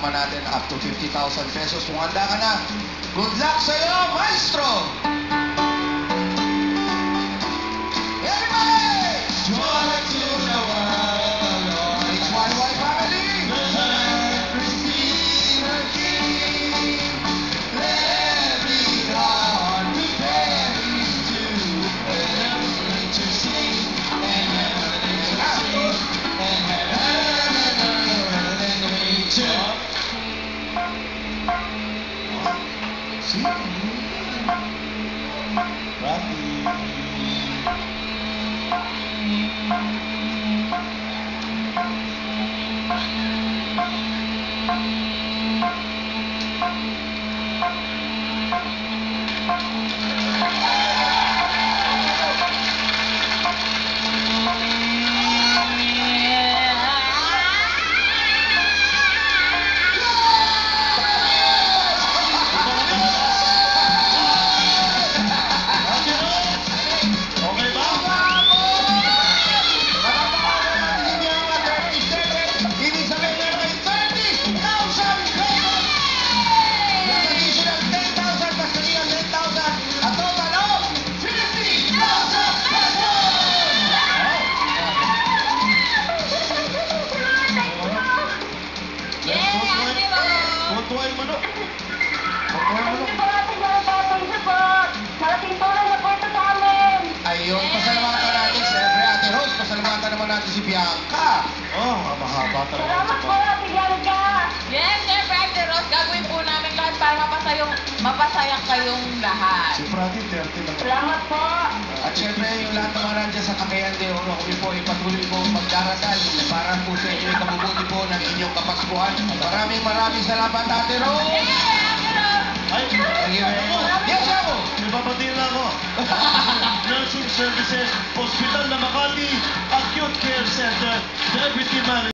naman natin up to 50,000 pesos. Kung handa ka na, good luck sa'yo, maestro! Everybody! Joy to the world! It's YY family! Receive a king! Let every heart be ready to heaven to sing, and heaven to sing, and heaven to see. Tutuay manok. Malaking tulong na po ito sa amin. Ayun, pasalamatan natin siyempre, Ate Rose. Pasalamatan naman natin si Bianca. Oh, mahaba talaga. Salamat po, Ate Bianca. Yes, siyempre, Ate Rose, gagawin po namin lahat para mapasaya kayong lahat. Si Prati, 30 lang. Salamat po. At siyempre, yung lahat naman nandiyan sa Cagayan de Oro, kami po ipatuloy po magdarasal para po sa inyo ikabubuti po ng inyong kapaskuhan. Maraming salamat, Ate Rose. Ate Rose! Thank you very much. Yes, ako. Nababatiin na ako. Nursing Services Hospital ng